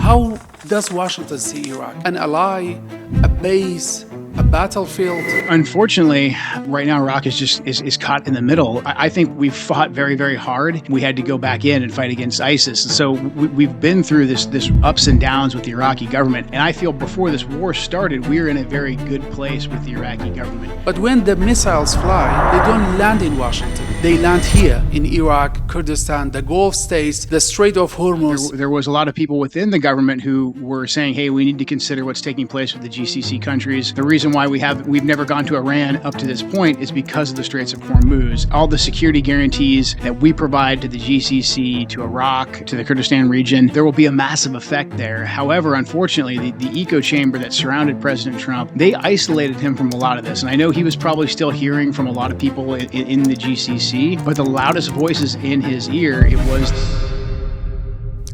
How does Washington see Iraq? An ally, a base, a battlefield? Unfortunately, right now Iraq is caught in the middle. I think we've fought very, very hard. We had to go back in and fight against ISIS. So we've been through this ups and downs with the Iraqi government. And I feel before this war started, we were in a very good place with the Iraqi government. But when the missiles fly, they don't land in Washington. They land here in Iraq, Kurdistan, the Gulf states, the Strait of Hormuz. There was a lot of people within the government who were saying, hey, we need to consider what's taking place with the GCC countries. The reason why we've never gone to Iran up to this point is because of the Straits of Hormuz. All the security guarantees that we provide to the GCC, to Iraq, to the Kurdistan region, there will be a massive effect there. However, unfortunately, the echo chamber that surrounded President Trump, they isolated him from a lot of this. And I know he was probably still hearing from a lot of people in the GCC, but the loudest voices in his ear, it was...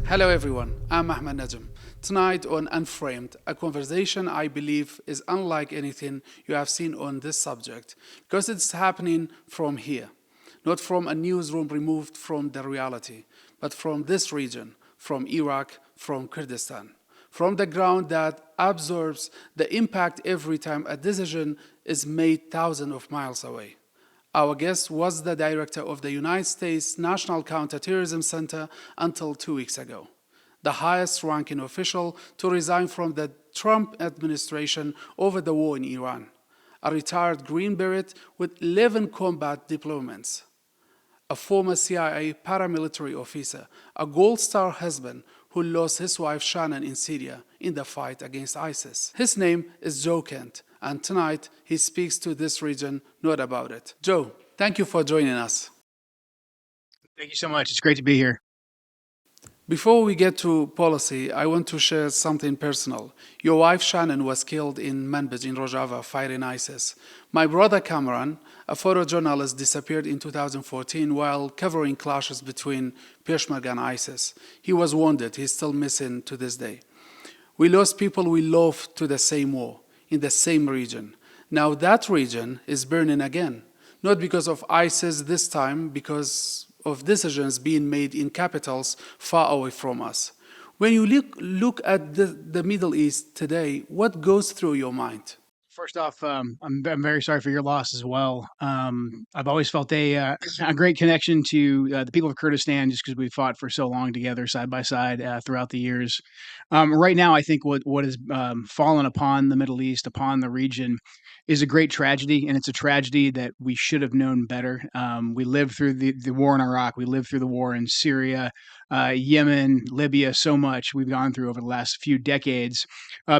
Hello everyone, I'm Ahmed Najm. Tonight on Unframed, a conversation I believe is unlike anything you have seen on this subject, because it's happening from here, not from a newsroom removed from the reality, but from this region, from Iraq, from Kurdistan, from the ground that absorbs the impact every time a decision is made thousands of miles away. Our guest was the director of the United States National Counterterrorism Center until 2 weeks ago, the highest ranking official to resign from the Trump administration over the war in Iran, a retired Green Beret with 11 combat deployments, a former CIA paramilitary officer, a Gold Star husband who lost his wife Shannon in Syria in the fight against ISIS. His name is Joe Kent, and tonight he speaks to this region, not about it. Joe, thank you for joining us. Thank you so much. It's great to be here. Before we get to policy, I want to share something personal. Your wife Shannon was killed in Manbij in Rojava fighting ISIS. My brother Cameron, a photojournalist, disappeared in 2014 while covering clashes between Peshmerga and ISIS. He was wounded. He's still missing to this day. We lost people we love to the same war, in the same region. Now that region is burning again, not because of ISIS this time, because of decisions being made in capitals far away from us. When you look at the Middle East today, what goes through your mind? First off, I'm very sorry for your loss as well. I've always felt a great connection to the people of Kurdistan just because we fought for so long together, side by side, throughout the years. Right now, I think what has fallen upon the Middle East, upon the region, is a great tragedy, and it's a tragedy that we should have known better. We lived through the war in Iraq. We lived through the war in Syria, Yemen, Libya, so much we've gone through over the last few decades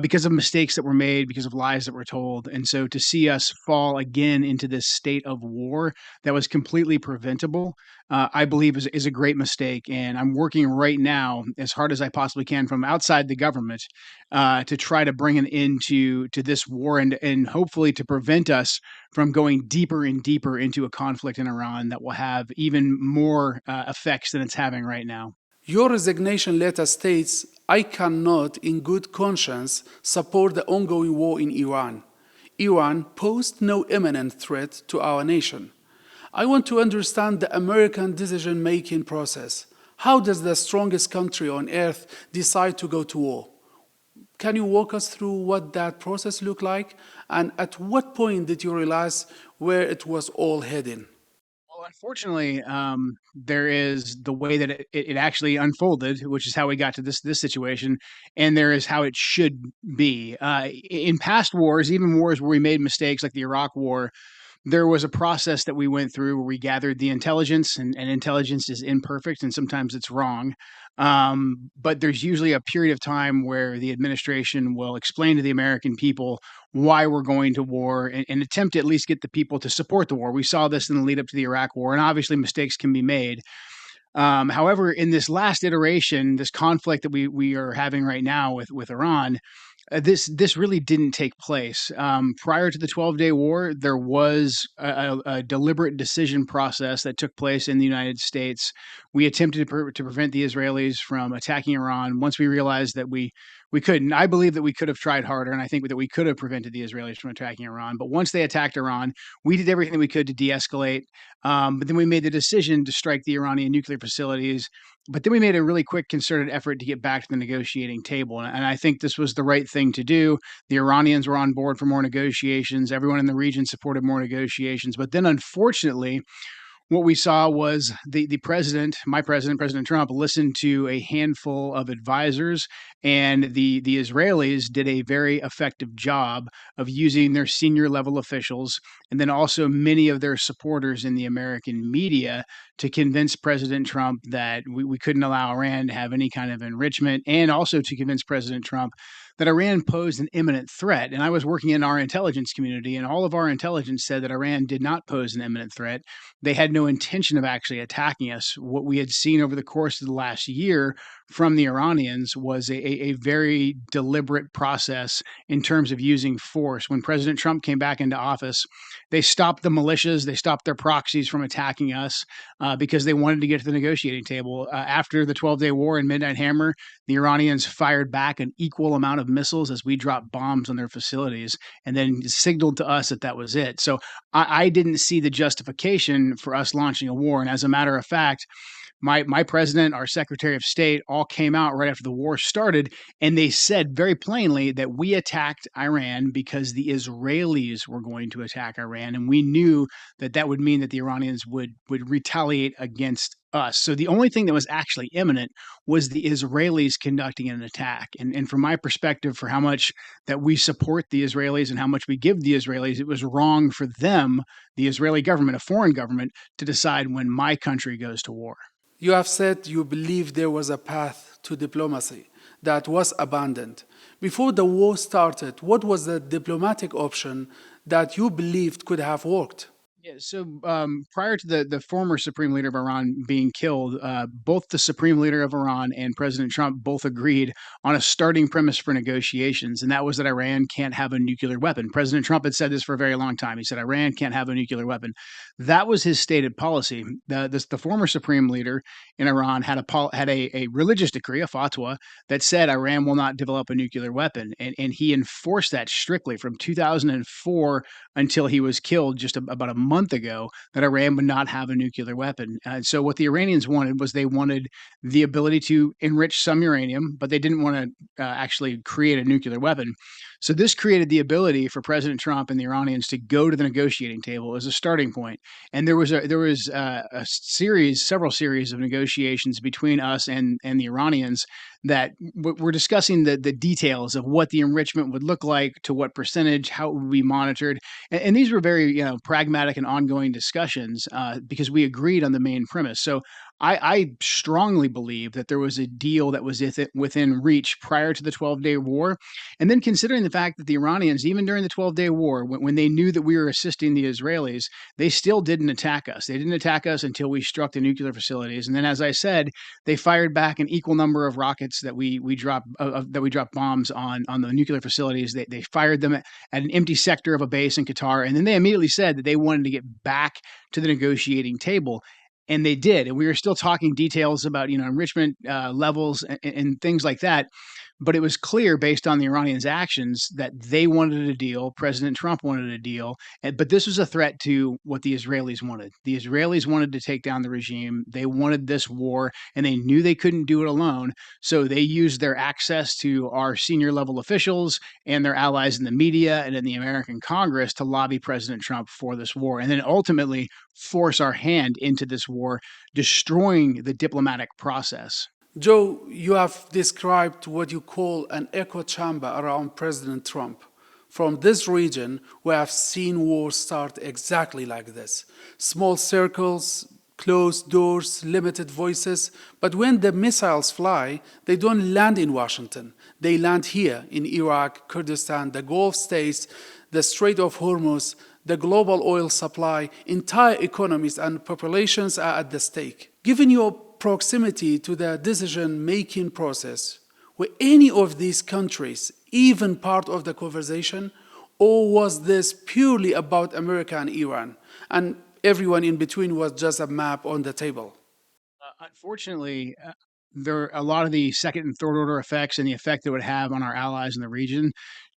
because of mistakes that were made, because of lies that were told. And so to see us fall again into this state of war that was completely preventable, I believe is a great mistake. And I'm working right now as hard as I possibly can from outside the government to try to bring an end to this war and hopefully to prevent us from going deeper and deeper into a conflict in Iran that will have even more effects than it's having right now. Your resignation letter states, I cannot in good conscience support the ongoing war in Iran. Iran posed no imminent threat to our nation. I want to understand the American decision-making process. How does the strongest country on earth decide to go to war? Can you walk us through what that process looked like? And at what point did you realize where it was all heading? Well, unfortunately, there is the way that it actually unfolded, which is how we got to this situation, and there is how it should be. In past wars, even wars where we made mistakes like the Iraq War, there was a process that we went through where we gathered the intelligence, and intelligence is imperfect and sometimes it's wrong. But there's usually a period of time where the administration will explain to the American people why we're going to war and attempt to at least get the people to support the war. We saw this in the lead up to the Iraq War, and obviously mistakes can be made. However, in this last iteration, this conflict that we are having right now with Iran, this really didn't take place. Prior to the 12-day war, there was a deliberate decision process that took place in the United States. We attempted to prevent the Israelis from attacking Iran. Once we realized that we We couldn't. I believe that we could have tried harder, and I think that we could have prevented the Israelis from attacking Iran. But once they attacked Iran, we did everything that we could to de-escalate. But then we made the decision to strike the Iranian nuclear facilities. But then we made a really quick concerted effort to get back to the negotiating table. And I think this was the right thing to do. The Iranians were on board for more negotiations. Everyone in the region supported more negotiations. But then, unfortunately, what we saw was the president, my president, President Trump, listened to a handful of advisors, and the Israelis did a very effective job of using their senior level officials and then also many of their supporters in the American media to convince President Trump that we couldn't allow Iran to have any kind of enrichment, and also to convince President Trump that Iran posed an imminent threat. And I was working in our intelligence community, and all of our intelligence said that Iran did not pose an imminent threat. They had no intention of actually attacking us. What we had seen over the course of the last year from the Iranians was a very deliberate process in terms of using force. When President Trump came back into office, they stopped the militias, they stopped their proxies from attacking us because they wanted to get to the negotiating table. After the 12-day war and Midnight Hammer, the Iranians fired back an equal amount of missiles as we dropped bombs on their facilities, and then signaled to us that that was it. So I didn't see the justification for us launching a war. And as a matter of fact, my president, our secretary of state, all came out right after the war started, and they said very plainly that we attacked Iran because the Israelis were going to attack Iran, and we knew that that would mean that the Iranians would retaliate against us. So the only thing that was actually imminent was the Israelis conducting an attack. And from my perspective, for how much that we support the Israelis and how much we give the Israelis, it was wrong for them, the Israeli government, a foreign government, to decide when my country goes to war. You have said you believe there was a path to diplomacy that was abandoned. Before the war started, what was the diplomatic option that you believed could have worked? Yeah, so prior to the former supreme leader of Iran being killed, both the supreme leader of Iran and President Trump both agreed on a starting premise for negotiations, and that was that Iran can't have a nuclear weapon. President Trump had said this for a very long time. He said Iran can't have a nuclear weapon. That was his stated policy. The former supreme leader in Iran had a religious decree, a fatwa, that said Iran will not develop a nuclear weapon, and he enforced that strictly from 2004 until he was killed just about a month ago, that Iran would not have a nuclear weapon. So what the Iranians wanted was they wanted the ability to enrich some uranium, but they didn't want to actually create a nuclear weapon. So this created the ability for President Trump and the Iranians to go to the negotiating table as a starting point. And there was several series of negotiations between us and the Iranians that were discussing the details of what the enrichment would look like, to what percentage, how it would be monitored, and these were very pragmatic and ongoing discussions because we agreed on the main premise. So I strongly believe that there was a deal that was within reach prior to the 12-day war. And then considering the fact that the Iranians, even during the 12-day war, when they knew that we were assisting the Israelis, they still didn't attack us. They didn't attack us until we struck the nuclear facilities. And then, as I said, they fired back an equal number of rockets that we dropped bombs on the nuclear facilities. They fired them at an empty sector of a base in Qatar. And then they immediately said that they wanted to get back to the negotiating table. And they did. And we were still talking details about, enrichment levels and things like that. But it was clear based on the Iranians' actions that they wanted a deal. President Trump wanted a deal. But this was a threat to what the Israelis wanted. The Israelis wanted to take down the regime. They wanted this war, and they knew they couldn't do it alone. So they used their access to our senior level officials and their allies in the media and in the American Congress to lobby President Trump for this war, and then ultimately force our hand into this war, destroying the diplomatic process. Joe, you have described what you call an echo chamber around President Trump. From this region, we have seen wars start exactly like this. Small circles, closed doors, limited voices. But when the missiles fly, they don't land in Washington. They land here in Iraq, Kurdistan, the Gulf states, the Strait of Hormuz, the global oil supply. Entire economies and populations are at the stake. Given your proximity to the decision-making process, were any of these countries even part of the conversation, or was this purely about America and Iran, and everyone in between was just a map on the table? Unfortunately, there a lot of the second and third order effects and the effect it would have on our allies in the region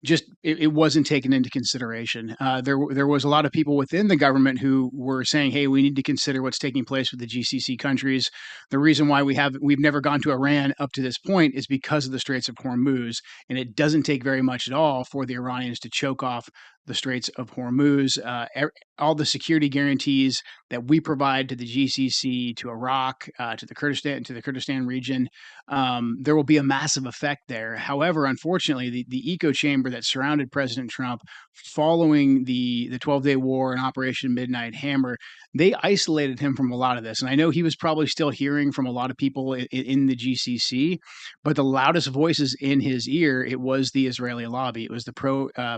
just it wasn't taken into consideration. There was a lot of people within the government who were saying, "Hey, we need to consider what's taking place with the GCC countries." The reason why we've never gone to Iran up to this point is because of the Straits of Hormuz, and it doesn't take very much at all for the Iranians to choke off the Straits of Hormuz. All the security guarantees that we provide to the GCC, to Iraq, to the Kurdistan region, there will be a massive effect there. However, unfortunately, the echo chamber that surrounded President Trump following the 12-day war and Operation Midnight Hammer, they isolated him from a lot of this. And I know he was probably still hearing from a lot of people in the GCC, but the loudest voices in his ear, it was the Israeli lobby. It was the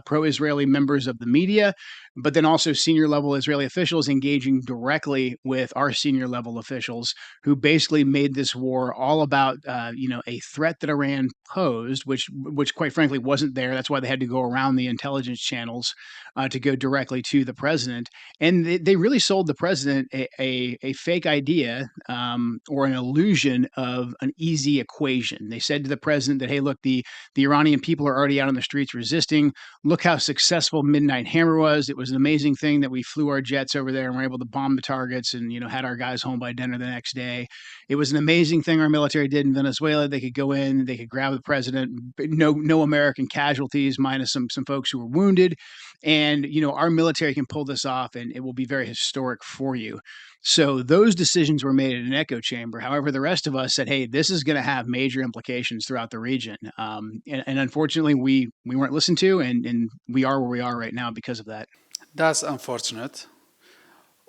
pro-Israeli members of the media, but then also senior level Israeli officials engaging directly with our senior level officials, who basically made this war all about a threat that Iran posed, which quite frankly wasn't there. That's why they had to go around the intelligence channels to go directly to the president, and they really sold the president a fake idea, or an illusion of an easy equation. They said to the president that, hey, look, the Iranian people are already out on the streets resisting. Look how successful Midnight Hammer was. It was an amazing thing that we flew our jets over there and were able to bomb the targets and, had our guys home by dinner the next day. It was an amazing thing our military did in Venezuela. They could go in, they could grab the president, no American casualties, minus some folks who were wounded. And, our military can pull this off and it will be very historic for you. So those decisions were made in an echo chamber. However, the rest of us said, "Hey, this is going to have major implications throughout the region." And unfortunately, we weren't listened to, and we are where we are right now because of that. That's unfortunate.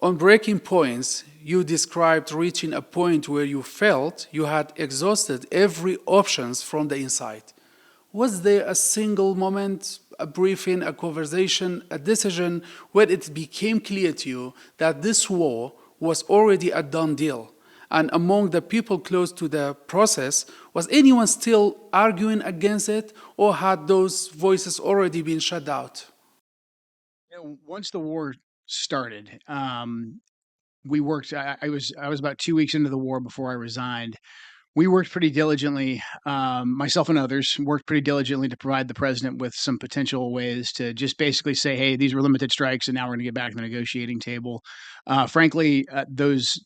On breaking points, you described reaching a point where you felt you had exhausted every options from the inside. Was there a single moment, a briefing, a conversation, a decision where it became clear to you that this war was already a done deal? And among the people close to the process, was anyone still arguing against it, or had those voices already been shut out? Once the war started, we worked. I was about 2 weeks into the war before I resigned. We worked pretty diligently, myself and others worked pretty diligently to provide the president with some potential ways to just basically say, "Hey, these were limited strikes, and now we're going to get back to the negotiating table." Frankly, those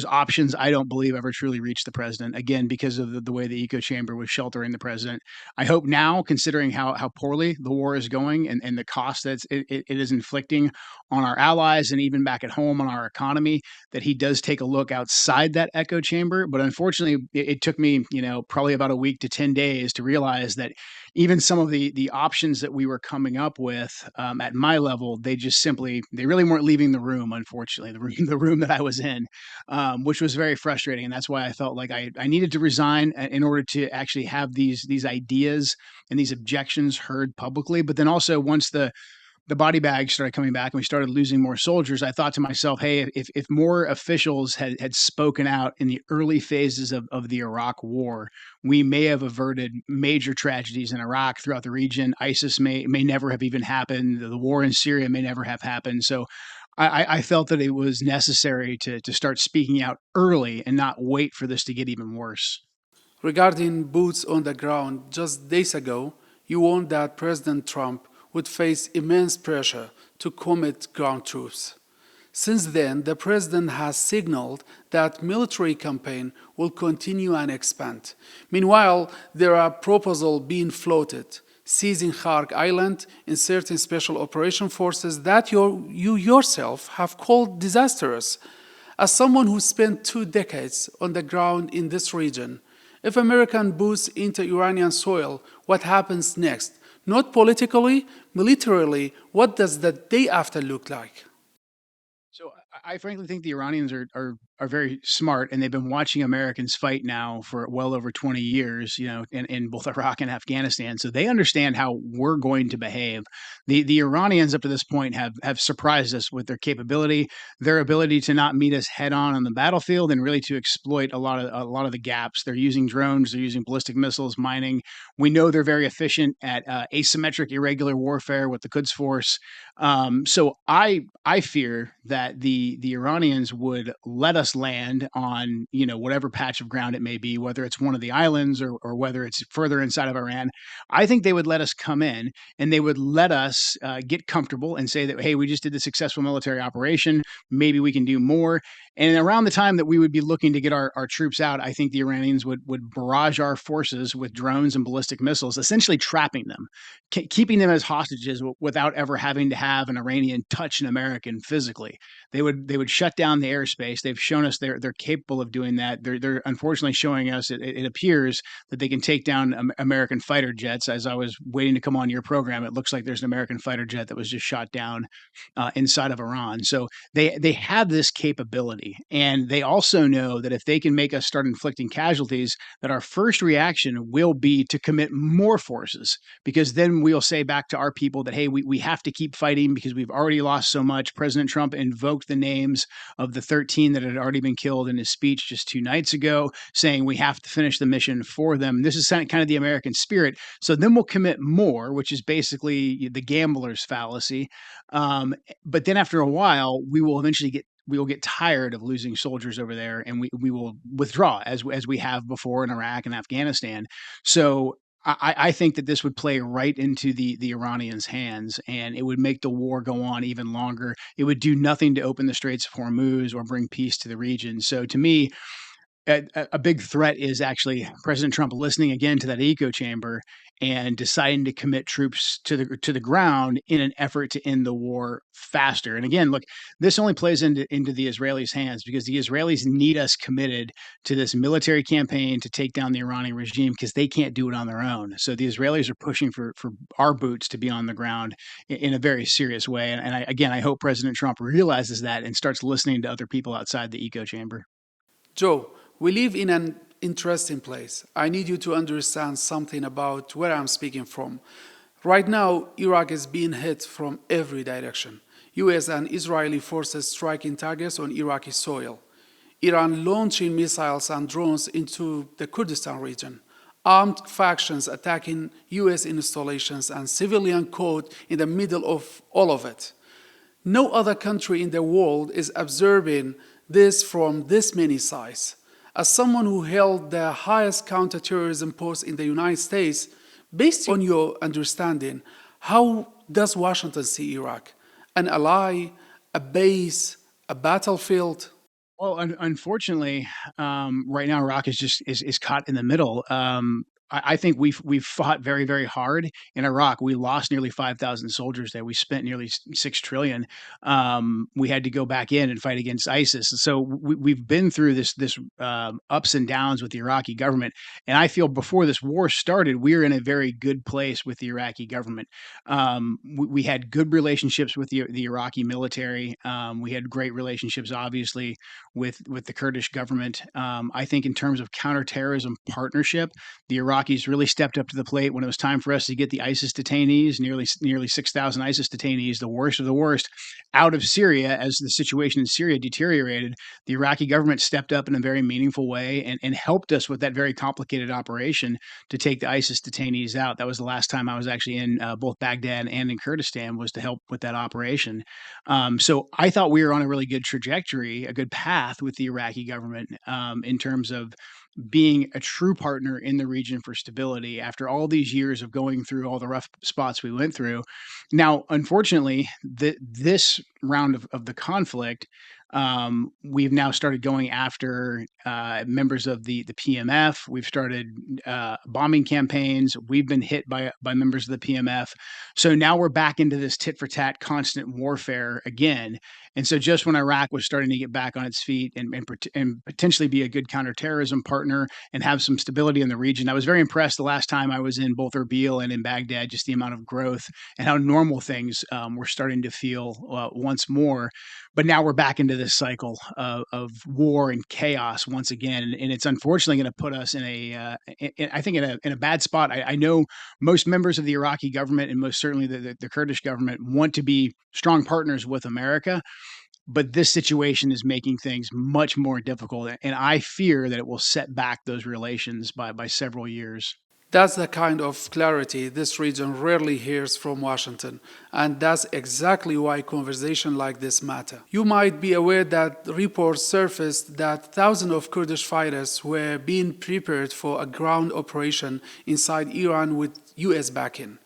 options I don't believe ever truly reached the president. Again, because of the way the echo chamber was sheltering the president. I hope now, considering how poorly the war is going and the cost that it is inflicting on our allies and even back at home on our economy, that he does take a look outside that echo chamber. But unfortunately, it took me, probably about a week to 10 days to realize that even some of the options that we were coming up with, at my level, they really weren't leaving the room. Unfortunately, the room that I was in, which was very frustrating, and that's why I felt like I needed to resign in order to actually have these ideas and these objections heard publicly. But then also, once the body bags started coming back and we started losing more soldiers, I thought to myself, hey, if more officials had spoken out in the early phases of the Iraq war, we may have averted major tragedies in Iraq throughout the region. ISIS may never have even happened. The war in Syria may never have happened. So I felt that it was necessary to start speaking out early and not wait for this to get even worse. Regarding boots on the ground, just days ago, you warned that President Trump would face immense pressure to commit ground troops. Since then, the president has signaled that military campaign will continue and expand. Meanwhile, there are proposals being floated, seizing Khark Island, inserting special operation forces that you yourself have called disastrous. As someone who spent 2 decades on the ground in this region, if American boots into Iranian soil, what happens next? Not politically, militarily, what does the day after look like? So I frankly think the Iranians are very smart, and they've been watching Americans fight now for well over 20 years, in both Iraq and Afghanistan. So they understand how we're going to behave. The Iranians up to this point have surprised us with their capability, their ability to not meet us head on the battlefield, and really to exploit a lot of the gaps. They're using drones, they're using ballistic missiles, mining. We know they're very efficient at asymmetric, irregular warfare with the Quds Force. So I fear that the Iranians would let us us land on, whatever patch of ground it may be, whether it's one of the islands or whether it's further inside of Iran. I think they would let us come in and they would let us get comfortable and say that, hey, we just did the successful military operation. Maybe we can do more. And around the time that we would be looking to get our troops out, I think the Iranians would barrage our forces with drones and ballistic missiles, essentially trapping them, keeping them as hostages without ever having to have an Iranian touch an American physically. They would shut down the airspace. They've shown us they're capable of doing that. They're unfortunately showing us it appears that they can take down American fighter jets. As I was waiting to come on your program, it looks like there's an American fighter jet that was just shot down inside of Iran. So they have this capability, and they also know that if they can make us start inflicting casualties, that our first reaction will be to commit more forces, because then we'll say back to our people that, hey, we have to keep fighting because we've already lost so much. President Trump invoked the names of the 13 that had already been killed in his speech just 2 nights ago, saying we have to finish the mission for them. This is kind of the American spirit. So then we'll commit more, which is basically the gambler's fallacy. But then after a while, we will get tired of losing soldiers over there, and we will withdraw as we have before in Iraq and Afghanistan. So I think that this would play right into the Iranians' hands, and it would make the war go on even longer. It would do nothing to open the Straits of Hormuz or bring peace to the region. So to me, a big threat is actually President Trump listening again to that echo chamber and deciding to commit troops to the ground in an effort to end the war faster. And again, look, this only plays into the Israelis' hands because the Israelis need us committed to this military campaign to take down the Iranian regime because they can't do it on their own. So the Israelis are pushing for our boots to be on the ground in a very serious way. And I hope President Trump realizes that and starts listening to other people outside the echo chamber. Joe, we live in an interesting place. I need you to understand something about where I'm speaking from. Right now, Iraq is being hit from every direction. US and Israeli forces striking targets on Iraqi soil. Iran launching missiles and drones into the Kurdistan region. Armed factions attacking US installations and civilian caught in the middle of all of it. No other country in the world is observing this from this many sides. As someone who held the highest counterterrorism post in the United States, based on your understanding, how does Washington see Iraq? An ally, a base, a battlefield? Well, unfortunately, right now Iraq is caught in the middle. I think we've fought very, very hard in Iraq. We lost nearly 5,000 soldiers there. We spent nearly 6 trillion. We had to go back in and fight against ISIS. So we've been through this ups and downs with the Iraqi government. And I feel before this war started, we were in a very good place with the Iraqi government. We had good relationships with the Iraqi military. We had great relationships, obviously, with the Kurdish government. I think in terms of counterterrorism partnership, the Iraqis really stepped up to the plate when it was time for us to get the ISIS detainees, nearly 6,000 ISIS detainees, the worst of the worst, out of Syria as the situation in Syria deteriorated. The Iraqi government stepped up in a very meaningful way and helped us with that very complicated operation to take the ISIS detainees out. That was the last time I was actually in both Baghdad and in Kurdistan, was to help with that operation. So I thought we were on a really good trajectory, a good path with the Iraqi government in terms of being a true partner in the region for stability after all these years of going through all the rough spots we went through. Now, unfortunately, this round of the conflict, we've now started going after members of the PMF. We've started bombing campaigns. We've been hit by members of the PMF. So now we're back into this tit for tat constant warfare again. And so just when Iraq was starting to get back on its feet and potentially be a good counterterrorism partner and have some stability in the region, I was very impressed the last time I was in both Erbil and in Baghdad, just the amount of growth and how normal things were starting to feel once more. But now we're back into this cycle of war and chaos once again, and it's unfortunately going to put us in a bad spot. I know most members of the Iraqi government and most certainly the Kurdish government want to be strong partners with America, but this situation is making things much more difficult, and I fear that it will set back those relations by several years. That's the kind of clarity this region rarely hears from Washington, and that's exactly why conversations like this matter. You might be aware that reports surfaced that thousands of Kurdish fighters were being prepared for a ground operation inside Iran with US backing.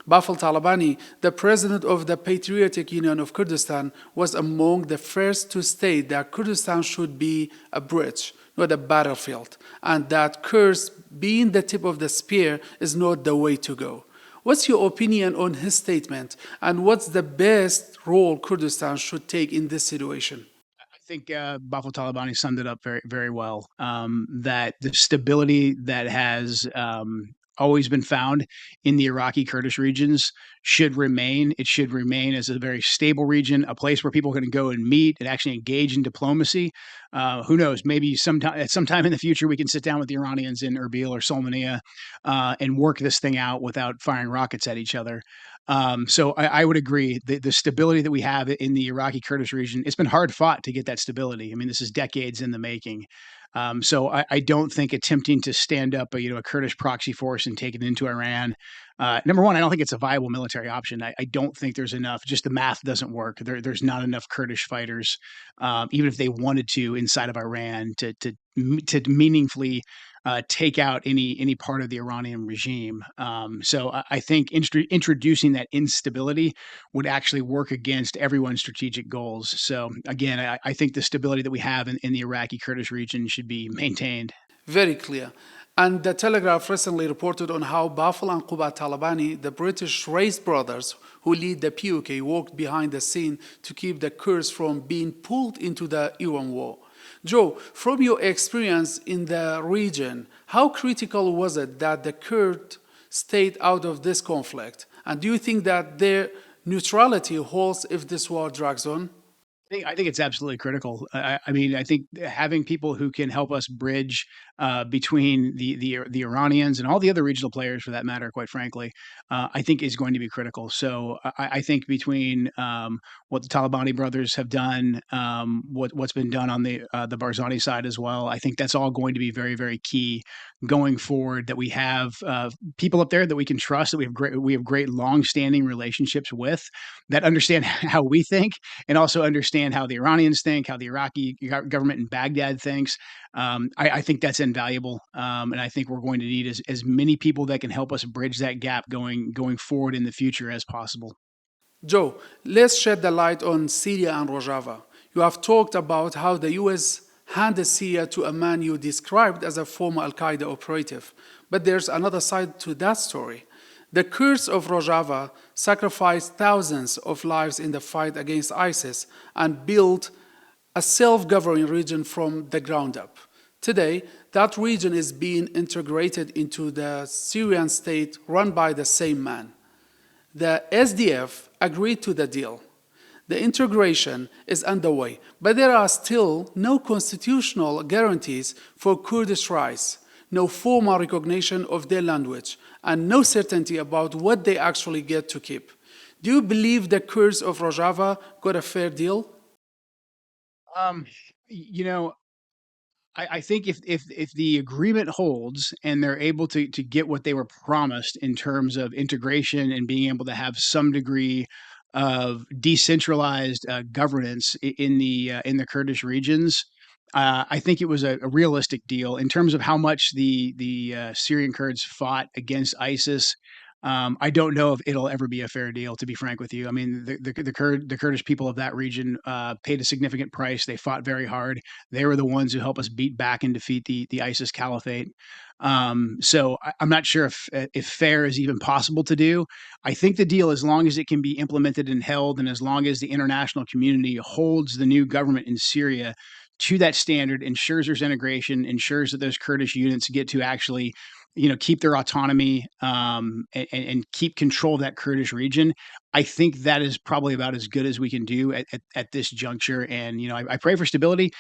Bafel Talabani, the president of the Patriotic Union of Kurdistan, was among the first to state that Kurdistan should be a bridge, not a battlefield, and that Kurds being the tip of the spear is not the way to go. What's your opinion on his statement, and what's the best role Kurdistan should take in this situation? I think Bafo Talabani summed it up very, very well. That the stability that has always been found in the Iraqi Kurdish regions should remain. It should remain as a very stable region, a place where people can go and meet and actually engage in diplomacy. Who knows? Maybe sometime in the future we can sit down with the Iranians in Erbil or Solmania and work this thing out without firing rockets at each other. So I would agree the stability that we have in the Iraqi Kurdish region, it's been hard fought to get that stability. I mean, this is decades in the making. So I don't think attempting to stand up a Kurdish proxy force and take it into Iran. Number one, I don't think it's a viable military option. I don't think there's enough. Just the math doesn't work. There's not enough Kurdish fighters, even if they wanted to, inside of Iran to meaningfully take out any part of the Iranian regime. So I think introducing that instability would actually work against everyone's strategic goals. So again, I think the stability that we have in the Iraqi Kurdish region should be maintained. Very clear. And the Telegraph recently reported on how Bafel and Quba Talabani, the British race brothers who lead the PUK, worked behind the scene to keep the Kurds from being pulled into the Iran war. Joe, from your experience in the region, how critical was it that the Kurds stayed out of this conflict? And do you think that their neutrality holds if this war drags on? I think it's absolutely critical. I mean, I think having people who can help us bridge between the Iranians and all the other regional players, for that matter, quite frankly, I think is going to be critical. So I think between what the Talabani brothers have done, what's been done on the Barzani side as well, I think that's all going to be very, very key going forward. That we have people up there that we can trust, that we have great long-standing relationships with, that understand how we think and also understand how the Iranians think, how the Iraqi government in Baghdad thinks. I think that's invaluable, and I think we're going to need as many people that can help us bridge that gap going forward in the future as possible. Joe, let's shed the light on Syria and Rojava. You have talked about how the US handed Syria to a man you described as a former Al Qaeda operative. But there's another side to that story. The Kurds of Rojava sacrificed thousands of lives in the fight against ISIS and built a self governing region from the ground up. Today, that region is being integrated into the Syrian state run by the same man. The SDF agreed to the deal. The integration is underway, but there are still no constitutional guarantees for Kurdish rights, no formal recognition of their language, and no certainty about what they actually get to keep. Do you believe the Kurds of Rojava got a fair deal? Um, you know, I think if the agreement holds and they're able to get what they were promised in terms of integration and being able to have some degree of decentralized governance in the Kurdish regions, I think it was a realistic deal in terms of how much the Syrian Kurds fought against ISIS. I don't know if it'll ever be a fair deal, to be frank with you. I mean, the Kurdish people of that region paid a significant price. They fought very hard. They were the ones who helped us beat back and defeat the ISIS caliphate. So I'm not sure if fair is even possible to do. I think the deal, as long as it can be implemented and held, and as long as the international community holds the new government in Syria to that standard, ensures there's integration, ensures that those Kurdish units get to actually keep their autonomy, and keep control of that Kurdish region. I think that is probably about as good as we can do at this juncture. And I pray for stability.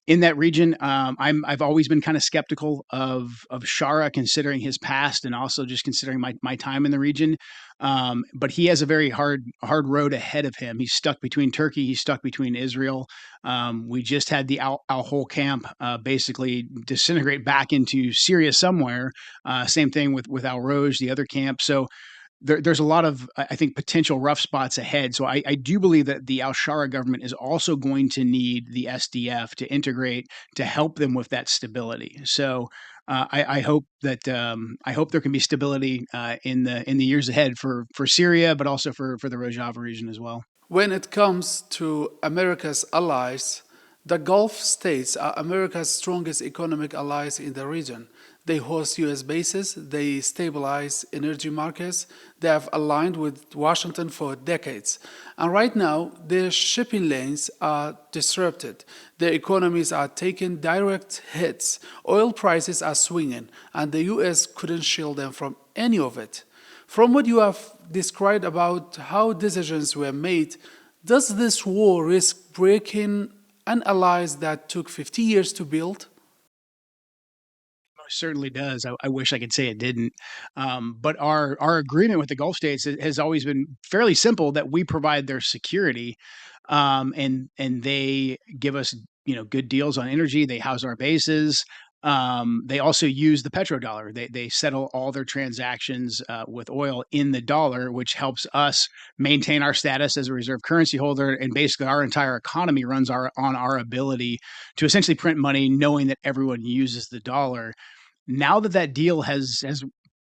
in that region. I've always been kind of skeptical of Shara, considering his past and also just considering my time in the region. But he has a very hard road ahead of him. He's stuck between Turkey. He's stuck between Israel. We just had the Al Hol camp basically disintegrate back into Syria somewhere. Same thing with Al Roj, the other camp. So there's a lot of, I think, potential rough spots ahead. So I do believe that the Al Shara government is also going to need the SDF to integrate to help them with that stability. So I hope that I hope there can be stability in the years ahead for Syria, but also for the Rojava region as well. When it comes to America's allies, the Gulf states are America's strongest economic allies in the region. They host US bases, they stabilize energy markets, they have aligned with Washington for decades. And right now, their shipping lanes are disrupted. Their economies are taking direct hits. Oil prices are swinging, and the US couldn't shield them from any of it. From what you have described about how decisions were made, does this war risk breaking an alliance that took 50 years to build? Most certainly does. I wish I could say it didn't. But our agreement with the Gulf states has always been fairly simple, that we provide their security, and they give us, good deals on energy. They house our bases. They also use the petrodollar. They settle all their transactions with oil in the dollar, which helps us maintain our status as a reserve currency holder. And basically, our entire economy runs on our ability to essentially print money, knowing that everyone uses the dollar. Now that that deal has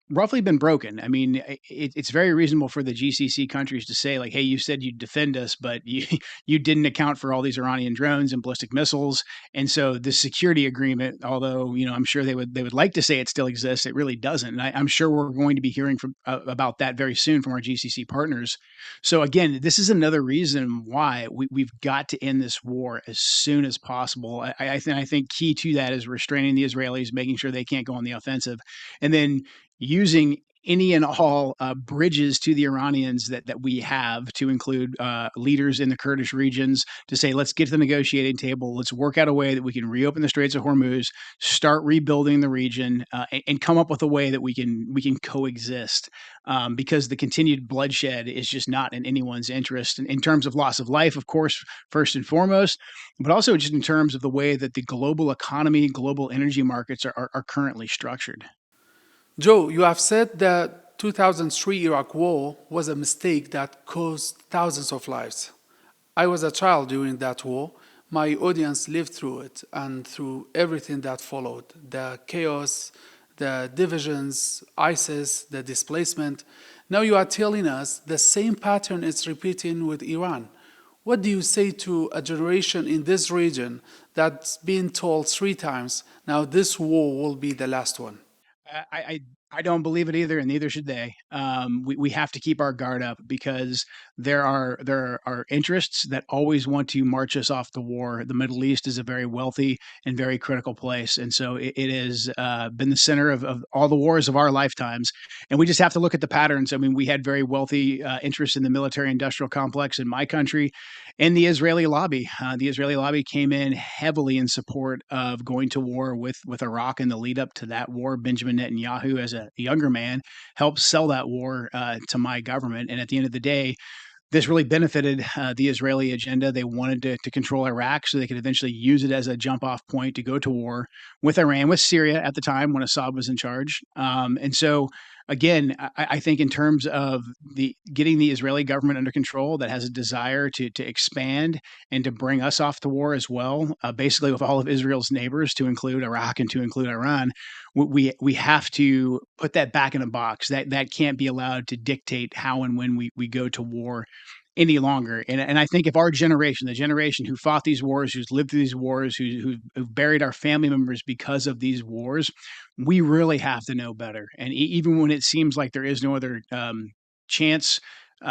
roughly been broken, I mean, it's very reasonable for the GCC countries to say, like, "Hey, you said you'd defend us, but you you didn't account for all these Iranian drones and ballistic missiles." And so the security agreement, although I'm sure they would like to say it still exists, it really doesn't. And I'm sure we're going to be hearing from about that very soon from our GCC partners. So again, this is another reason why we've got to end this war as soon as possible. I think key to that is restraining the Israelis, making sure they can't go on the offensive, and then using any and all bridges to the Iranians that we have, to include leaders in the Kurdish regions, to say, let's get to the negotiating table. Let's work out a way that we can reopen the Straits of Hormuz, start rebuilding the region, and come up with a way that we can coexist. Because the continued bloodshed is just not in anyone's interest, in terms of loss of life, of course, first and foremost, but also just in terms of the way that the global economy, global energy markets are currently structured. Joe, you have said that 2003 Iraq War was a mistake that cost thousands of lives. I was a child during that war. My audience lived through it and through everything that followed: the chaos, the divisions, ISIS, the displacement. Now you are telling us the same pattern is repeating with Iran. What do you say to a generation in this region that's been told three times, now this war will be the last one? I don't believe it either, and neither should they. We have to keep our guard up, because there are interests that always want to march us off the war. The Middle East is a very wealthy and very critical place, and so it has been the center of all the wars of our lifetimes. And we just have to look at the patterns. I mean, we had very wealthy interests in the military-industrial complex in my country, and the Israeli lobby. The Israeli lobby came in heavily in support of going to war with Iraq in the lead up to that war. Benjamin Netanyahu, as a younger man, helped sell that war to my government. And at the end of the day, this really benefited the Israeli agenda. They wanted to control Iraq so they could eventually use it as a jump off point to go to war with Iran, with Syria at the time when Assad was in charge. And so, again, I think in terms of the getting the Israeli government under control, that has a desire to expand and to bring us off to war as well, basically with all of Israel's neighbors, to include Iraq and to include Iran. We have to put that back in a box. That can't be allowed to dictate how and when we go to war any longer. And I think if our generation, the generation who fought these wars, who's lived through these wars, who've buried our family members because of these wars, we really have to know better. And even when it seems like there is no other chance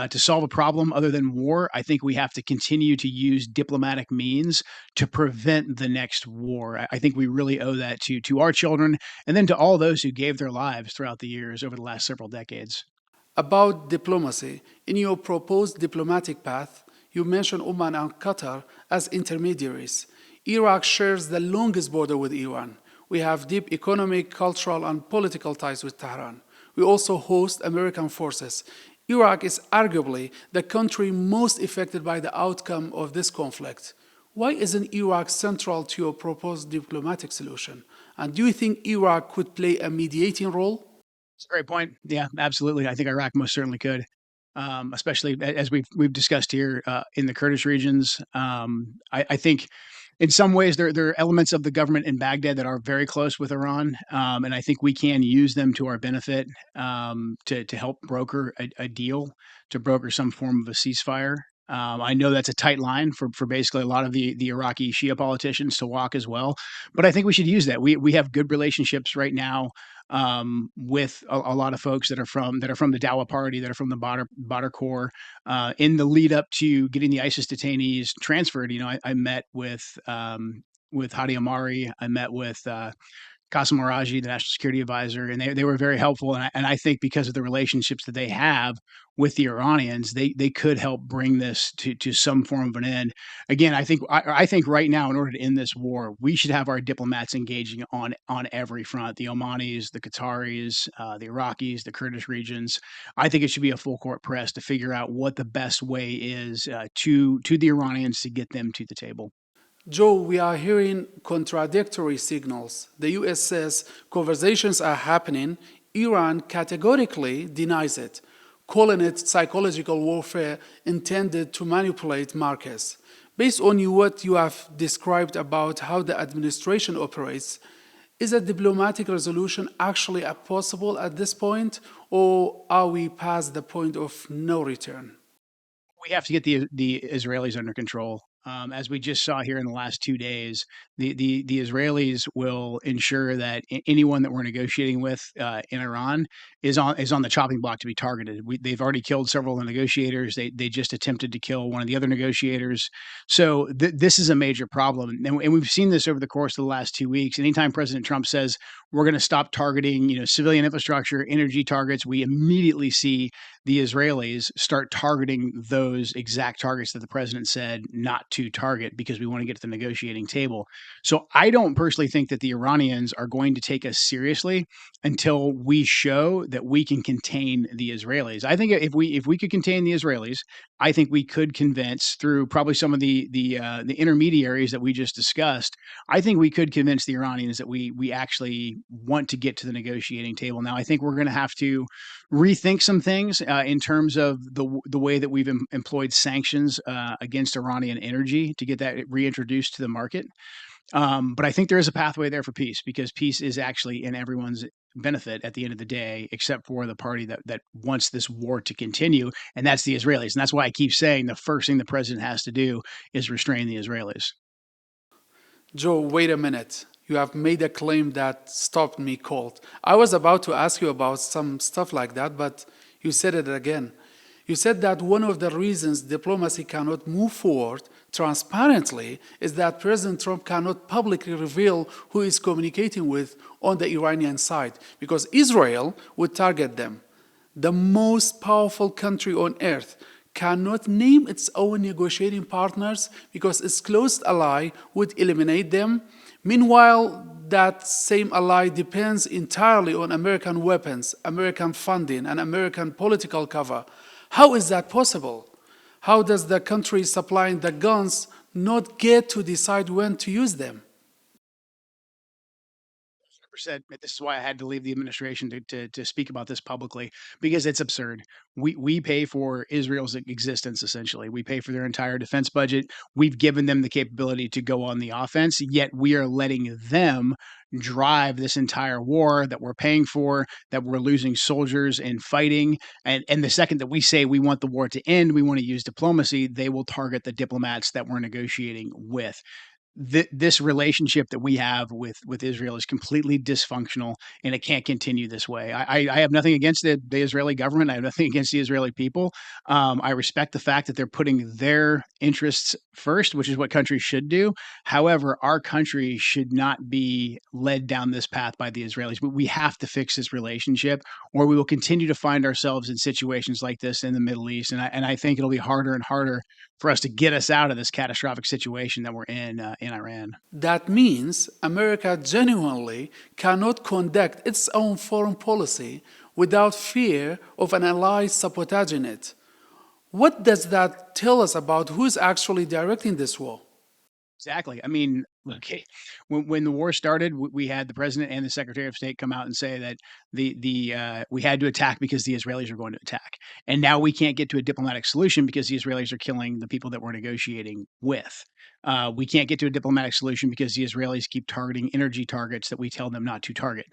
to solve a problem other than war, I think we have to continue to use diplomatic means to prevent the next war. I think we really owe that to our children, and then to all those who gave their lives throughout the years over the last several decades. About diplomacy, in your proposed diplomatic path, you mention Oman and Qatar as intermediaries. Iraq shares the longest border with Iran. We have deep economic, cultural, and political ties with Tehran. We also host American forces. Iraq is arguably the country most affected by the outcome of this conflict. Why isn't Iraq central to your proposed diplomatic solution? And do you think Iraq could play a mediating role? It's a great point. Yeah, absolutely. I think Iraq most certainly could, especially as we've discussed here in the Kurdish regions. I think in some ways there are elements of the government in Baghdad that are very close with Iran, and I think we can use them to our benefit to help broker a deal, to broker some form of a ceasefire. I know that's a tight line for basically a lot of the Iraqi Shia politicians to walk as well, but I think we should use that. We have good relationships right now with a lot of folks that are from the Dawa Party, that are from the Badr Corps. In the lead up to getting the ISIS detainees transferred, I met with Hadi Amari. I met with Qasim Maraji, the national security advisor, and they were very helpful. And I think because of the relationships that they have with the Iranians, they could help bring this to some form of an end. Again, I think right now, in order to end this war, we should have our diplomats engaging on every front: the Omanis, the Qataris, the Iraqis, the Kurdish regions. I think it should be a full court press to figure out what the best way is to the Iranians to get them to the table. Joe, we are hearing contradictory signals. The US says conversations are happening. Iran categorically denies it, calling it psychological warfare intended to manipulate markets. Based on what you have described about how the administration operates, is a diplomatic resolution actually possible at this point, or are we past the point of no return? We have to get the Israelis under control. As we just saw here in the last 2 days, the Israelis will ensure that anyone that we're negotiating with in Iran is on the chopping block to be targeted. They've already killed several of the negotiators. They just attempted to kill one of the other negotiators. So this is a major problem, and we've seen this over the course of the last 2 weeks. Anytime President Trump says we're going to stop targeting, civilian infrastructure, energy targets, we immediately see the Israelis start targeting those exact targets that the president said not to target because we want to get to the negotiating table. So I don't personally think that the Iranians are going to take us seriously until we show that we can contain the Israelis. I think if we could contain the Israelis, I think we could convince through probably some of the intermediaries that we just discussed. I think we could convince the Iranians that we actually want to get to the negotiating table. Now, I think we're going to have to rethink some things in terms of the way that we've employed sanctions against Iranian energy to get that reintroduced to the market. But I think there is a pathway there for peace, because peace is actually in everyone's benefit at the end of the day, except for the party that wants this war to continue, and that's the Israelis. And that's why I keep saying the first thing the president has to do is restrain the Israelis. Joe, wait a minute. You have made a claim that stopped me cold. I was about to ask you about some stuff like that, but you said it again. You said that one of the reasons diplomacy cannot move forward transparently is that President Trump cannot publicly reveal who he's communicating with on the Iranian side, because Israel would target them. The most powerful country on earth cannot name its own negotiating partners because its closest ally would eliminate them. Meanwhile, that same ally depends entirely on American weapons, American funding, and American political cover. How is that possible? How does the country supplying the guns not get to decide when to use them? This is why I had to leave the administration to speak about this publicly, because it's absurd. We pay for Israel's existence, essentially. We pay for their entire defense budget. We've given them the capability to go on the offense, yet we are letting them drive this entire war that we're paying for, that we're losing soldiers in fighting. And the second that we say we want the war to end, we want to use diplomacy, they will target the diplomats that we're negotiating with. This relationship that we have with Israel is completely dysfunctional, and it can't continue this way. I have nothing against the Israeli government. I have nothing against the Israeli people. I respect the fact that they're putting their interests first, which is what countries should do. However, our country should not be led down this path by the Israelis. We have to fix this relationship, or we will continue to find ourselves in situations like this in the Middle East. And I think it'll be harder and harder for us to get us out of this catastrophic situation that we're in in Iran. That means America genuinely cannot conduct its own foreign policy without fear of an ally sabotaging it. What does that tell us about who's actually directing this war? Exactly. I mean, look, when the war started, we had the president and the secretary of state come out and say that we had to attack because the Israelis are going to attack, and now we can't get to a diplomatic solution because the Israelis are killing the people that we're negotiating with. We can't get to a diplomatic solution because the Israelis keep targeting energy targets that we tell them not to target.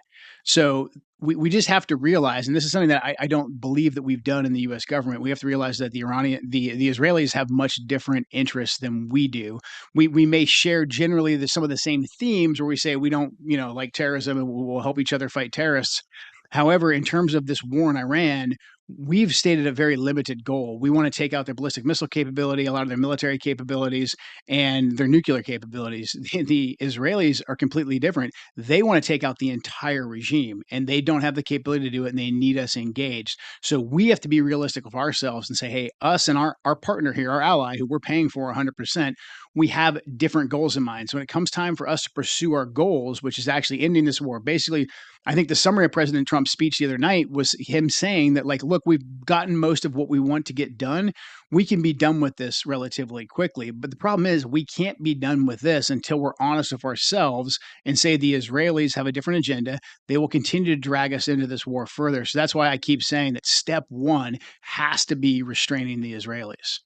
So we just have to realize, and this is something that I don't believe that we've done in the U.S. government. We have to realize that the Israelis have much different interests than we do. We may share generally some of the same themes where we say we don't, like terrorism and we'll help each other fight terrorists. However, in terms of this war in Iran, we've stated a very limited goal. We want to take out their ballistic missile capability, a lot of their military capabilities, and their nuclear capabilities. The Israelis are completely different. They want to take out the entire regime, and they don't have the capability to do it, and they need us engaged. So we have to be realistic of ourselves and say, hey, us and our partner here, our ally, who we're paying for 100%, we have different goals in mind. So when it comes time for us to pursue our goals, which is actually ending this war, basically, I think the summary of President Trump's speech the other night was him saying that, like, look, we've gotten most of what we want to get done. We can be done with this relatively quickly. But the problem is, we can't be done with this until we're honest with ourselves and say the Israelis have a different agenda. They will continue to drag us into this war further. So that's why I keep saying that step one has to be restraining the Israelis.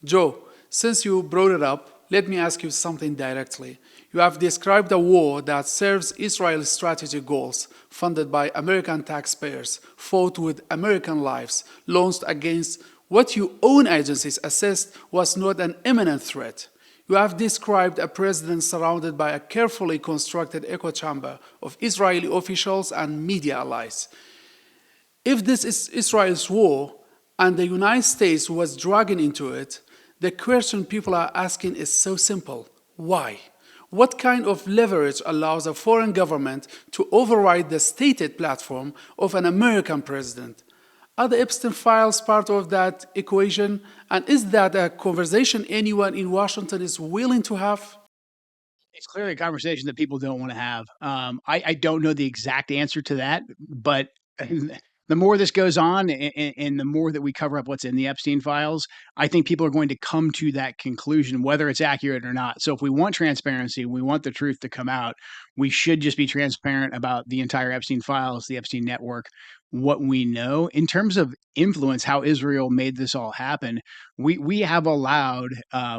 Joe, since you brought it up, let me ask you something directly. You have described a war that serves Israel's strategic goals, funded by American taxpayers, fought with American lives, launched against what your own agencies assessed was not an imminent threat. You have described a president surrounded by a carefully constructed echo chamber of Israeli officials and media allies. If this is Israel's war and the United States was dragging into it, the question people are asking is so simple. Why? What kind of leverage allows a foreign government to override the stated platform of an American president? Are the Epstein files part of that equation? And is that a conversation anyone in Washington is willing to have? It's clearly a conversation that people don't want to have. I don't know the exact answer to that, but the more this goes on and the more that we cover up what's in the Epstein files, I think people are going to come to that conclusion, whether it's accurate or not. So if we want transparency, we want the truth to come out, we should just be transparent about the entire Epstein files, the Epstein network, what we know. In terms of influence, how Israel made this all happen, we have allowed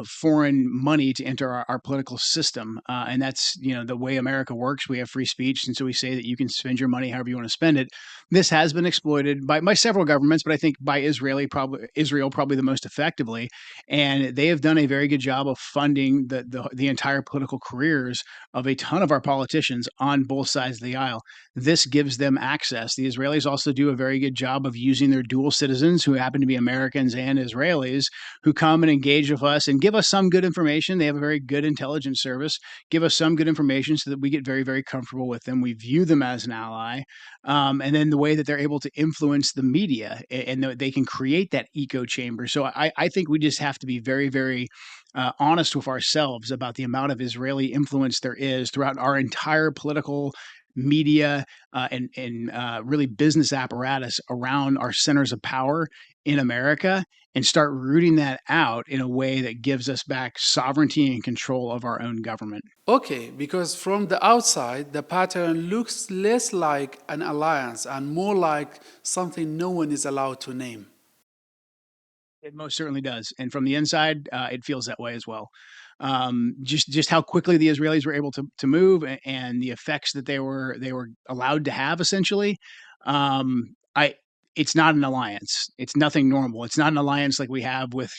foreign money to enter our political system, and that's the way America works. We have free speech, and so we say that you can spend your money however you want to spend it. This has been exploited by several governments, but I think by Israel probably the most effectively, and they have done a very good job of funding the entire political careers of a ton of our politicians on both sides of the aisle. This gives them access. The Israelis also do a very good job of using their dual citizens who happen to be Americans and Israelis who come and engage with us and give us some good information. They have a very good intelligence service, give us some good information so that we get very, very comfortable with them. We view them as an ally. And then the way that they're able to influence the media and they can create that echo chamber. So I think we just have to be very, very honest with ourselves about the amount of Israeli influence there is throughout our entire political media and really business apparatus around our centers of power in America, and start rooting that out in a way that gives us back sovereignty and control of our own government. Okay, because from the outside, the pattern looks less like an alliance and more like something no one is allowed to name. It most certainly does, and from the inside, it feels that way as well. Just how quickly the Israelis were able to move and the effects that they were allowed to have essentially. I It's not an alliance. It's nothing normal. It's not an alliance like we have with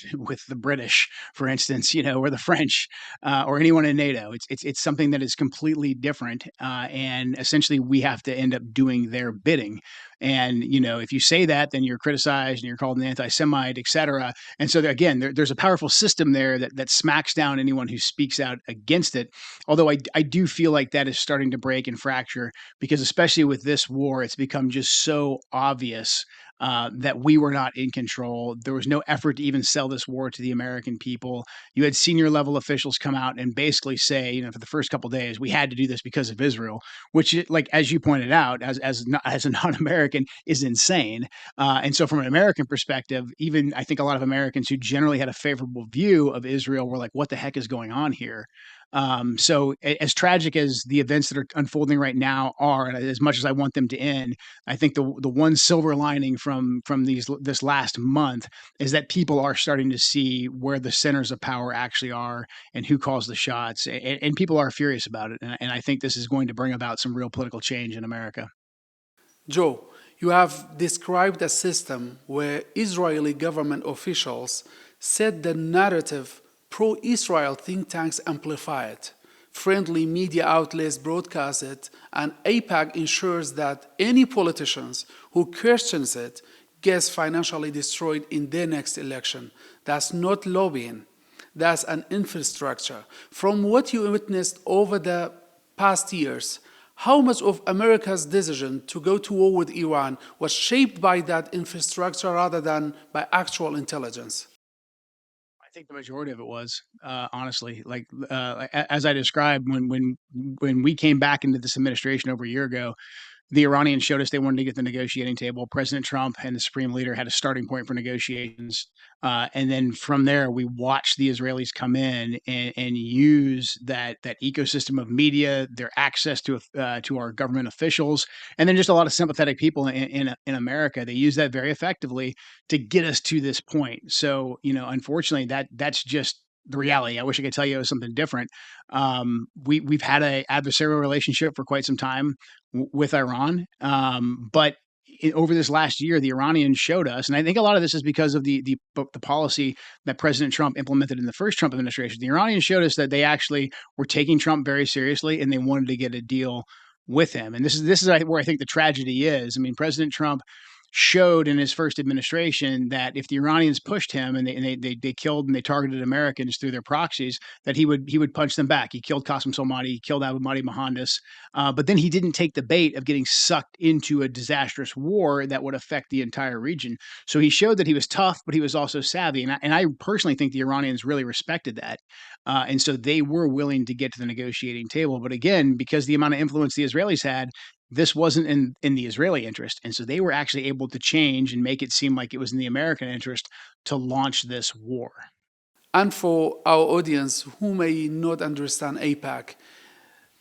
the British, for instance, or the French, or anyone in NATO. It's something that is completely different, and essentially we have to end up doing their bidding. And if you say that, then you're criticized and you're called an anti-Semite, et cetera. And so again, there's a powerful system there that smacks down anyone who speaks out against it. Although I do feel like that is starting to break and fracture, because especially with this war, it's become just so obvious that we were not in control. There was no effort to even sell this war to the American people. You had senior level officials come out and basically say, for the first couple of days, we had to do this because of Israel, which, like as you pointed out, as a non-American, is insane. And so, from an American perspective, even I think a lot of Americans who generally had a favorable view of Israel were like, "What the heck is going on here?" As tragic as the events that are unfolding right now are, and as much as I want them to end, I think the one silver lining from this last month is that people are starting to see where the centers of power actually are and who calls the shots, and people are furious about it. And I think this is going to bring about some real political change in America. Joe, you have described a system where Israeli government officials set the narrative, pro Israel think tanks amplify it, friendly media outlets broadcast it, and AIPAC ensures that any politicians who questions it gets financially destroyed in their next election. That's not lobbying, that's an infrastructure. From what you witnessed over the past years, how much of America's decision to go to war with Iran was shaped by that infrastructure rather than by actual intelligence? I think the majority of it was, honestly, as I described, when we came back into this administration over a year ago, the Iranians showed us they wanted to get the negotiating table. President Trump and the Supreme Leader had a starting point for negotiations. And then from there, we watched the Israelis come in and use that ecosystem of media, their access to our government officials, and then just a lot of sympathetic people in America. They use that very effectively to get us to this point. So, unfortunately, that's just the reality. I wish I could tell you it was something different. We've had a adversarial relationship for quite some time with Iran, but over this last year, the Iranians showed us, and I think a lot of this is because of the policy that President Trump implemented in the first Trump administration. The Iranians showed us that they actually were taking Trump very seriously, and they wanted to get a deal with him. And this is where I think the tragedy is. I mean, President Trump showed in his first administration that if the Iranians pushed him and they killed and they targeted Americans through their proxies, that he would punch them back. He killed Qasem Soleimani, he killed Abu Mahdi Mohandas, but then he didn't take the bait of getting sucked into a disastrous war that would affect the entire region. So he showed that he was tough, but he was also savvy, and I personally think the Iranians really respected that, and so they were willing to get to the negotiating table. But again, because the amount of influence the Israelis had, this wasn't in the Israeli interest. And so they were actually able to change and make it seem like it was in the American interest to launch this war. And for our audience who may not understand AIPAC,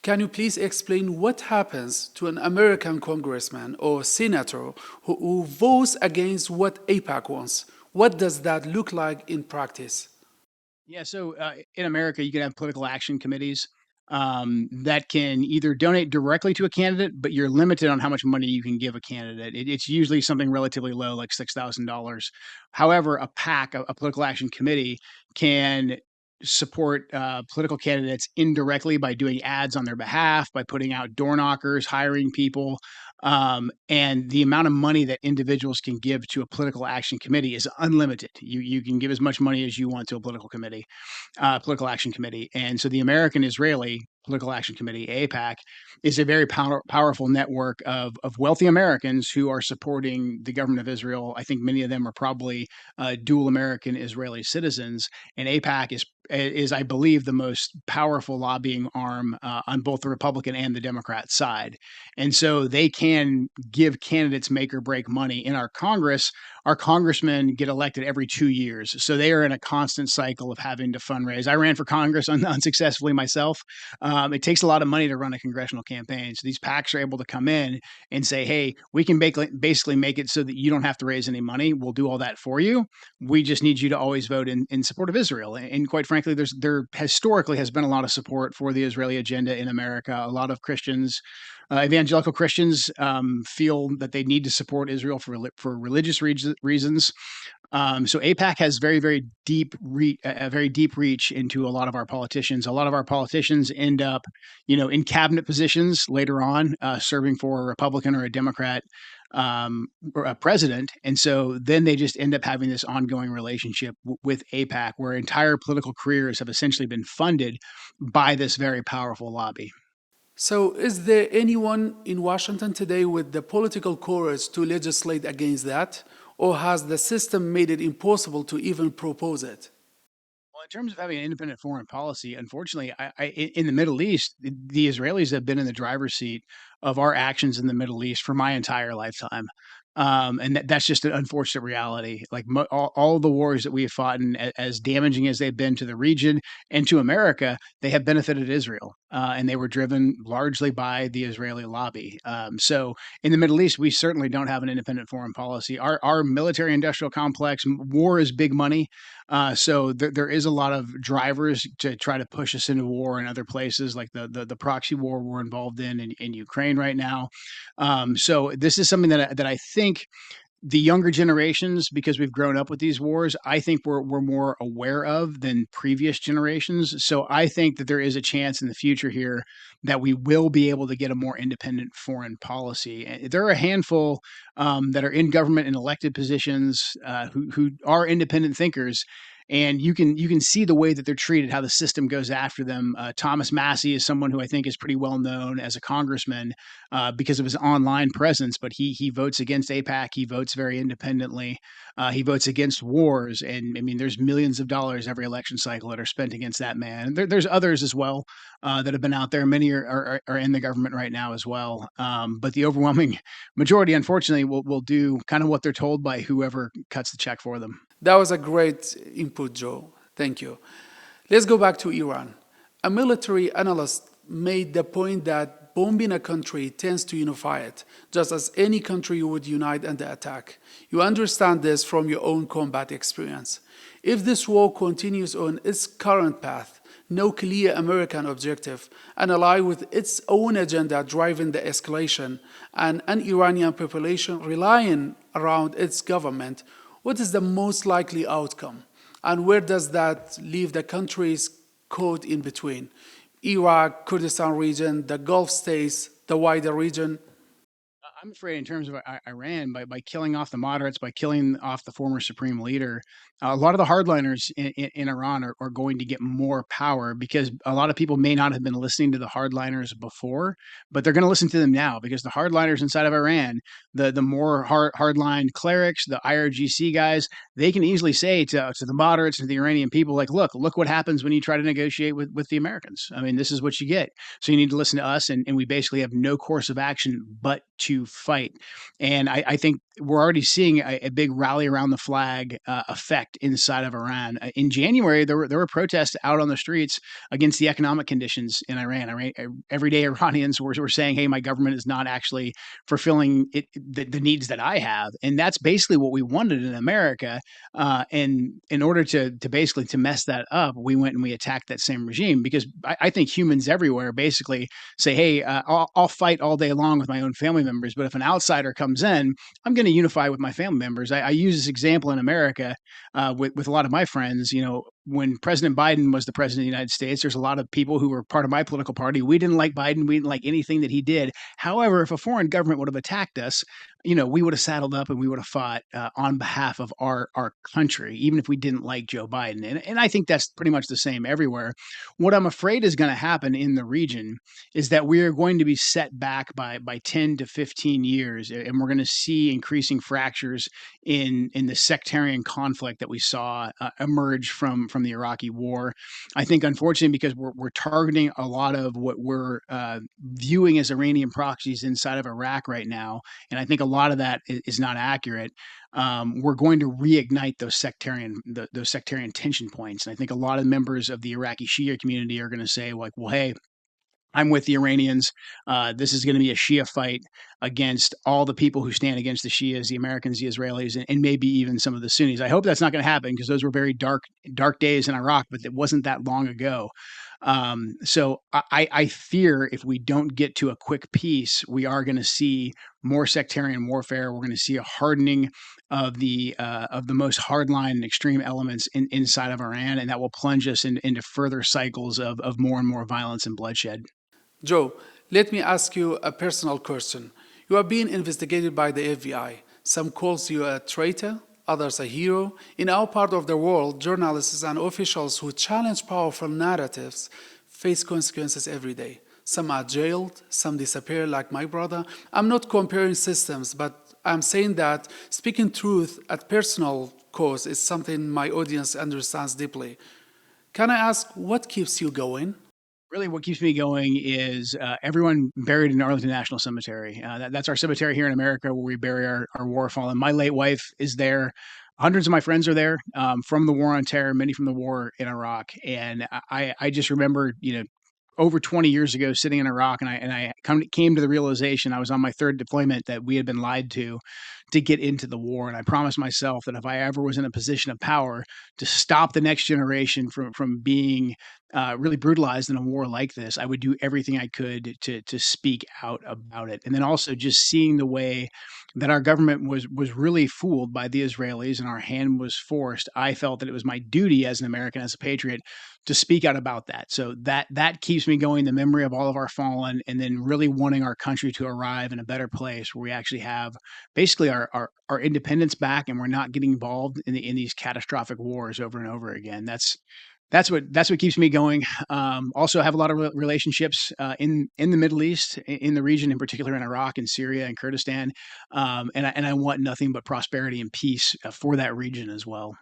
can you please explain what happens to an American congressman or senator who votes against what AIPAC wants? What does that look like in practice? Yeah, so in America, you can have political action committees that can either donate directly to a candidate, but you're limited on how much money you can give a candidate. It's usually something relatively low, like $6,000. However, a PAC, a political action committee, can support political candidates indirectly by doing ads on their behalf, by putting out door knockers, hiring people. And the amount of money that individuals can give to a political action committee is unlimited. You can give as much money as you want to a political action committee. And so the American Israeli Political Action Committee, AIPAC, is a very powerful network of wealthy Americans who are supporting the government of Israel. I think many of them are probably dual American Israeli citizens. And AIPAC is, I believe, the most powerful lobbying arm on both the Republican and the Democrat side. And so they can give candidates make or break money. In our Congress, our congressmen get elected every 2 years. So they are in a constant cycle of having to fundraise. I ran for Congress unsuccessfully myself. It takes a lot of money to run a congressional campaign. So these PACs are able to come in and say, hey, we can basically make it so that you don't have to raise any money. We'll do all that for you. We just need you to always vote in support of Israel. And quite frankly, there historically has been a lot of support for the Israeli agenda in America. A lot of Christians, evangelical Christians, feel that they need to support Israel for religious reasons. So AIPAC has a very deep reach into a lot of our politicians. A lot of our politicians end up, in cabinet positions later on, serving for a Republican or a Democrat or a president. And so then they just end up having this ongoing relationship with AIPAC, where entire political careers have essentially been funded by this very powerful lobby. So, is there anyone in Washington today with the political courage to legislate against that? Or has the system made it impossible to even propose it? Well, in terms of having an independent foreign policy, unfortunately, in the Middle East, the Israelis have been in the driver's seat of our actions in the Middle East for my entire lifetime. And that's just an unfortunate reality. Like all the wars that we have fought, and as damaging as they've been to the region and to America, they have benefited Israel, and they were driven largely by the Israeli lobby. So in the Middle East, we certainly don't have an independent foreign policy. Our military industrial complex, war is big money. So there is a lot of drivers to try to push us into war in other places, like the proxy war we're involved in Ukraine right now. So this is something that I think the younger generations, because we've grown up with these wars, I think we're more aware of than previous generations. So I think that there is a chance in the future here that we will be able to get a more independent foreign policy. And there are a handful that are in government and elected positions who are independent thinkers. And you can see the way that they're treated, how the system goes after them. Thomas Massey is someone who I think is pretty well known as a congressman because of his online presence, but he votes against APAC. He votes very independently. He votes against wars, and I mean, there's millions of dollars every election cycle that are spent against that man. There's others as well that have been out there. Many are in the government right now as well. But the overwhelming majority, unfortunately, will do kind of what they're told by whoever cuts the check for them. That was a great input, Joe. Thank you. Let's go back to Iran. A military analyst made the point that bombing a country tends to unify it, just as any country would unite under attack. You understand this from your own combat experience. If this war continues on its current path, no clear American objective, an ally with its own agenda driving the escalation, and an Iranian population relying around its government, what is the most likely outcome? And where does that leave the countries caught in between? Iraq, Kurdistan region, the Gulf states, the wider region? I'm afraid, in terms of Iran, by killing off the moderates, by killing off the former supreme leader, a lot of the hardliners in Iran are going to get more power, because a lot of people may not have been listening to the hardliners before, but they're going to listen to them now, because the hardliners inside of Iran, the more hardline clerics, the IRGC guys, they can easily say to the moderates and to the Iranian people, like, look what happens when you try to negotiate with the Americans. I mean, this is what you get. So you need to listen to us, and we basically have no course of action but to fight. And I think we're already seeing a big rally around the flag effect inside of Iran. In January, there were protests out on the streets against the economic conditions in Iran. Everyday Iranians were saying, hey, my government is not actually fulfilling the needs that I have. And that's basically what we wanted in America. And in order to basically to mess that up, we went and we attacked that same regime, because I think humans everywhere basically say, hey, I'll fight all day long with my own family members, but if an outsider comes in, I'm going to unify with my family members. I use this example in America with a lot of my friends. You know, when President Biden was the president of the United States, there's a lot of people who were part of my political party. We didn't like Biden. We didn't like anything that he did. However, if a foreign government would have attacked us, you know, we would have saddled up and we would have fought on behalf of our country, even if we didn't like Joe Biden. And I think that's pretty much the same everywhere. What I'm afraid is going to happen in the region is that we are going to be set back by 10 to 15 years, and we're going to see increasing fractures in the sectarian conflict that we saw emerge from the Iraqi war. I think, unfortunately, because we're targeting a lot of what we're viewing as Iranian proxies inside of Iraq right now, and I think a lot of that is not accurate. We're going to reignite those sectarian tension points, and I think a lot of members of the Iraqi Shia community are going to say, like, well, hey, I'm with the Iranians. This is going to be a Shia fight against all the people who stand against the Shias, the Americans, the Israelis, and maybe even some of the Sunnis. I hope that's not going to happen, because those were very dark days in Iraq, but it wasn't that long ago. So I fear if we don't get to a quick peace, we are going to see more sectarian warfare. We're going to see a hardening of the most hardline and extreme elements inside of Iran, and that will plunge us into further cycles of more and more violence and bloodshed. Joe, let me ask you a personal question. You are being investigated by the FBI. Some calls you a traitor, others a hero. In our part of the world, journalists and officials who challenge powerful narratives face consequences every day. Some are jailed, some disappear like my brother. I'm not comparing systems, but I'm saying that speaking truth at personal cost is something my audience understands deeply. Can I ask what keeps you going? Really, what keeps me going is everyone buried in Arlington National Cemetery. That's our cemetery here in America where we bury our war fallen. My late wife is there. Hundreds of my friends are there from the war on terror, many from the war in Iraq. And I just remember, over 20 years ago sitting in Iraq, and I came to the realization I was on my third deployment that we had been lied to get into the war. And I promised myself that if I ever was in a position of power to stop the next generation from being really brutalized in a war like this, I would do everything I could to speak out about it. And then also just seeing the way that our government was really fooled by the Israelis and our hand was forced, I felt that it was my duty as an American, as a patriot, to speak out about that. So that keeps me going, the memory of all of our fallen, and then really wanting our country to arrive in a better place where we actually have basically our independence back, and we're not getting involved in these catastrophic wars over and over again. That's what keeps me going. Also, I have a lot of relationships in the Middle East, in the region, in particular in Iraq and Syria and Kurdistan, and I want nothing but prosperity and peace for that region as well.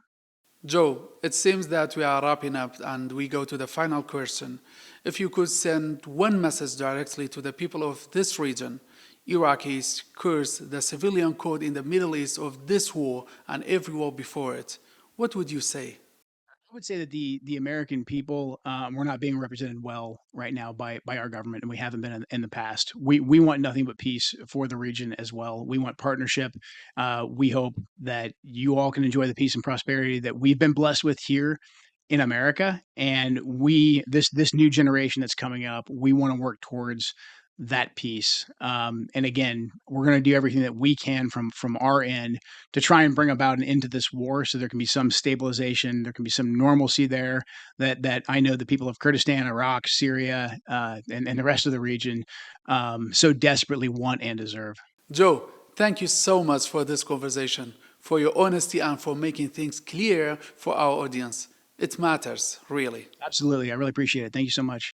Joe, it seems that we are wrapping up and we go to the final question. If you could send one message directly to the people of this region, Iraqis, Kurds, the civilian code in the Middle East of this war and every war before it, what would you say? I would say that the American people we're not being represented well right now by our government, and we haven't been in the past. We want nothing but peace for the region as well. We want partnership. We hope that you all can enjoy the peace and prosperity that we've been blessed with here in America, and this new generation that's coming up, we want to work towards that piece. And again, we're going to do everything that we can from our end to try and bring about an end to this war, so there can be some stabilization, there can be some normalcy there that I know the people of Kurdistan, Iraq, Syria, and the rest of the region so desperately want and deserve. Joe, thank you so much for this conversation, for your honesty, and for making things clear for our audience. It matters, really. Absolutely, I really appreciate it. Thank you so much.